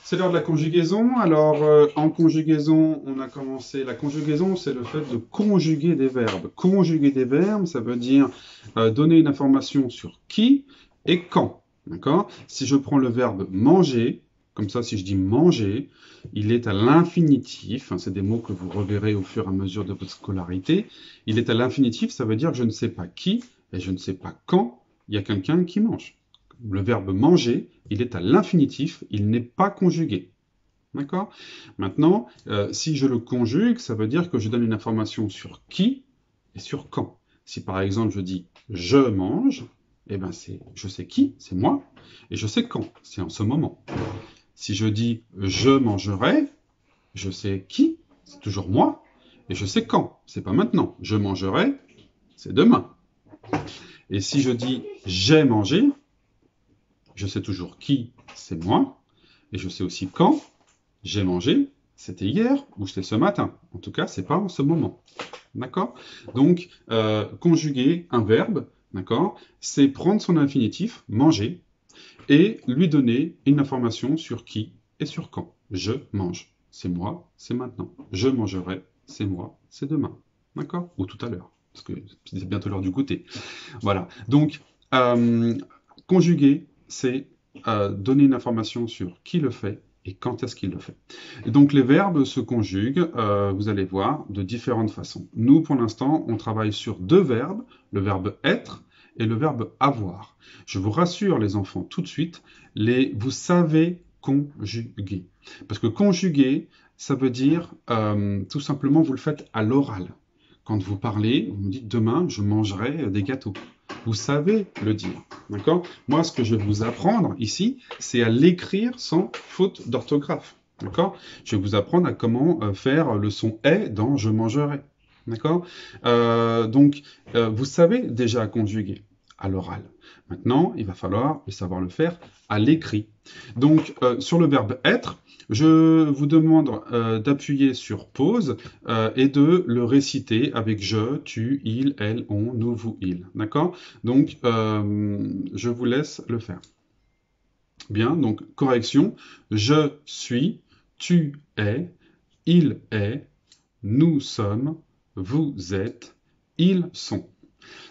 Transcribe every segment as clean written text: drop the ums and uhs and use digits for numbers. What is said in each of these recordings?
C'est l'heure de la conjugaison. Alors, en conjugaison, on a commencé. La conjugaison, c'est le fait de conjuguer des verbes. Conjuguer des verbes, ça veut dire donner une information sur qui et quand. D'accord? Si je prends le verbe manger, comme ça, si je dis manger, il est à l'infinitif. Hein, c'est des mots que vous reverrez au fur et à mesure de votre scolarité. Il est à l'infinitif, ça veut dire que je ne sais pas qui et je ne sais pas quand il y a quelqu'un qui mange. Le verbe manger, il est à l'infinitif, il n'est pas conjugué. D'accord? Maintenant, si je le conjugue, ça veut dire que je donne une information sur qui et sur quand. Si par exemple je dis je mange, eh ben c'est je sais qui, c'est moi, et je sais quand, c'est en ce moment. Si je dis je mangerai, je sais qui, c'est toujours moi, et je sais quand, c'est pas maintenant. Je mangerai, c'est demain. Et si je dis j'ai mangé, je sais toujours qui, c'est moi, et je sais aussi quand j'ai mangé, c'était hier ou c'était ce matin. En tout cas, c'est pas en ce moment. D'accord? Donc, conjuguer un verbe, d'accord, c'est prendre son infinitif, manger, et lui donner une information sur qui et sur quand. Je mange, c'est moi, c'est maintenant. Je mangerai, c'est moi, c'est demain. D'accord? Ou tout à l'heure, parce que c'est bientôt l'heure du goûter. Voilà. Donc, euh, conjuguer, c'est donner une information sur qui le fait et quand est-ce qu'il le fait. Et donc, les verbes se conjuguent, vous allez voir, de différentes façons. Nous, pour l'instant, on travaille sur deux verbes, le verbe être et le verbe avoir. Je vous rassure, les enfants, tout de suite, vous savez conjuguer. Parce que conjuguer, ça veut dire tout simplement, vous le faites à l'oral. Quand vous parlez, vous me dites demain, je mangerai des gâteaux. Vous savez le dire. D'accord? Moi, ce que je vais vous apprendre ici, c'est à l'écrire sans faute d'orthographe. D'accord? Je vais vous apprendre à comment faire le son est dans je mangerai. D'accord? Donc, vous savez déjà conjuguer à l'oral. Maintenant, il va falloir savoir le faire à l'écrit. Donc, sur le verbe être, je vous demande d'appuyer sur pause et de le réciter avec je, tu, il, elle, on, nous, vous, il. D'accord? Donc, je vous laisse le faire. Bien, donc correction. Je suis, tu es, il est, nous sommes, vous êtes, ils sont.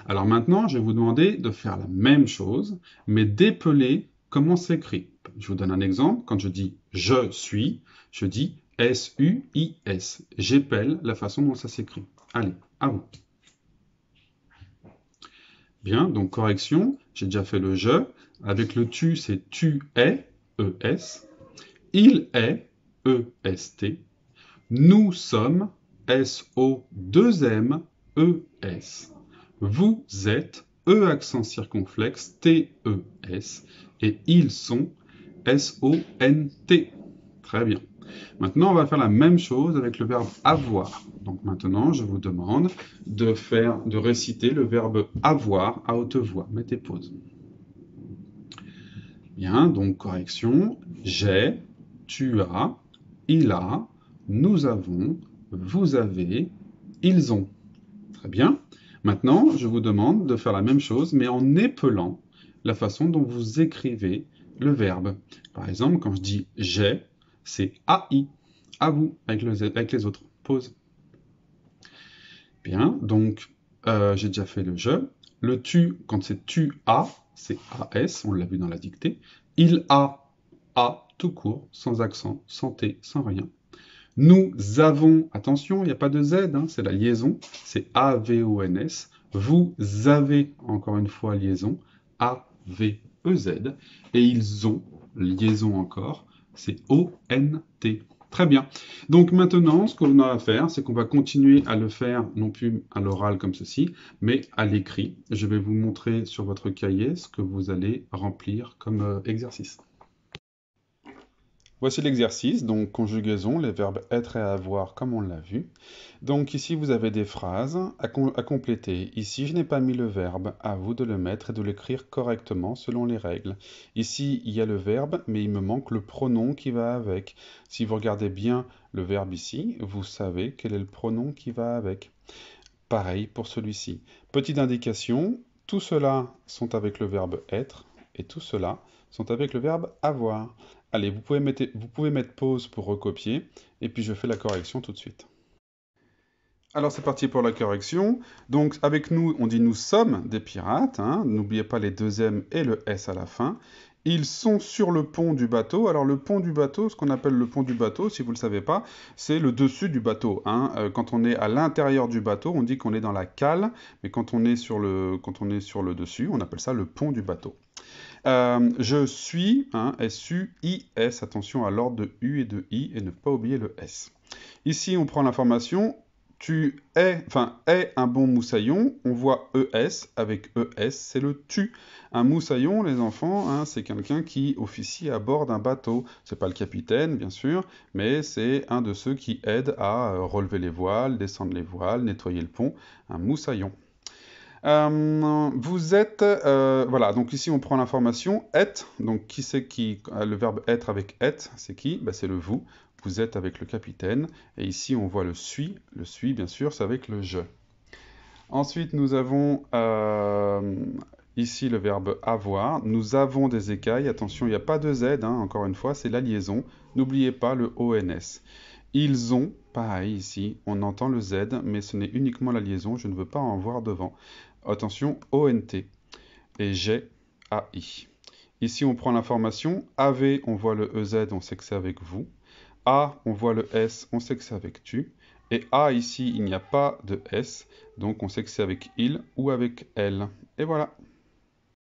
Alors maintenant, je vais vous demander de faire la même chose, mais d'épeler comment s'écrit. Je vous donne un exemple. Quand je dis je suis, je dis S-U-I-S. J'épelle la façon dont ça s'écrit. Allez, à vous. Bien, donc correction, j'ai déjà fait le je. Avec le tu, c'est tu es, E-S. Il est, E-S-T. Nous sommes, S-O-2-M-E-S. Vous êtes, E accent circonflexe, T-E-S. Et ils sont, S-O-N-T. Très bien. Maintenant, on va faire la même chose avec le verbe avoir. Donc maintenant, je vous demande de réciter le verbe avoir à haute voix. Mettez pause. Bien, donc correction. J'ai, tu as, il a, nous avons, vous avez, ils ont. Très bien. Maintenant, je vous demande de faire la même chose, mais en épelant la façon dont vous écrivez le verbe. Par exemple, quand je dis j'ai, c'est AI. À vous, avec les autres. Pause. Bien, donc j'ai déjà fait le je. Le tu, quand c'est tu as, c'est AS, on l'a vu dans la dictée. Il a, tout court, sans accent, sans T, sans rien. Nous avons, attention, il n'y a pas de Z, hein, c'est la liaison, c'est A-V-O-N-S. Vous avez, encore une fois, liaison, A-V-E-Z. Et ils ont, liaison encore, c'est O-N-T. Très bien. Donc maintenant, ce qu'on a à faire, c'est qu'on va continuer à le faire, non plus à l'oral comme ceci, mais à l'écrit. Je vais vous montrer sur votre cahier ce que vous allez remplir comme exercice. Voici l'exercice, donc conjugaison, les verbes être et avoir comme on l'a vu. Donc ici vous avez des phrases à compléter. Ici je n'ai pas mis le verbe, à vous de le mettre et de l'écrire correctement selon les règles. Ici il y a le verbe, mais il me manque le pronom qui va avec. Si vous regardez bien le verbe ici, vous savez quel est le pronom qui va avec. Pareil pour celui-ci. Petite indication, tout cela sont avec le verbe être et tout cela sont avec le verbe avoir. Allez, vous pouvez mettre pause pour recopier, et puis je fais la correction tout de suite. Alors c'est parti pour la correction. Donc avec nous, on dit nous sommes des pirates, hein. N'oubliez pas les deux M et le S à la fin. Ils sont sur le pont du bateau. Alors le pont du bateau, ce qu'on appelle le pont du bateau, si vous ne le savez pas, c'est le dessus du bateau, hein. Quand on est à l'intérieur du bateau, on dit qu'on est dans la cale, mais quand on est sur le dessus, on appelle ça le pont du bateau. Je suis, hein, S-U-I-S, attention à l'ordre de U et de I, et ne pas oublier le S. Ici, on prend l'information, tu es, enfin, est un bon moussaillon, on voit ES avec ES, c'est le tu. Un moussaillon, les enfants, hein, c'est quelqu'un qui officie à bord d'un bateau. C'est pas le capitaine, bien sûr, mais c'est un de ceux qui aident à relever les voiles, descendre les voiles, nettoyer le pont, un moussaillon. Vous êtes, voilà, donc ici on prend l'information, être, donc qui c'est qui, le verbe être avec être, c'est qui? Ben, c'est le vous êtes avec le capitaine, et ici on voit le suis bien sûr, c'est avec le je. Ensuite nous avons ici le verbe avoir, nous avons des écailles, attention il n'y a pas de Z, hein, encore une fois, c'est la liaison, n'oubliez pas le ONS. Ils ont, pareil ici, on entend le Z, mais ce n'est uniquement la liaison, je ne veux pas en voir devant. Attention, ONT. Et j'ai, AI. Ici, on prend l'information. AV, on voit le EZ, on sait que c'est avec vous. A, on voit le S, on sait que c'est avec tu. Et A, ici, il n'y a pas de S, donc on sait que c'est avec il ou avec elle. Et voilà.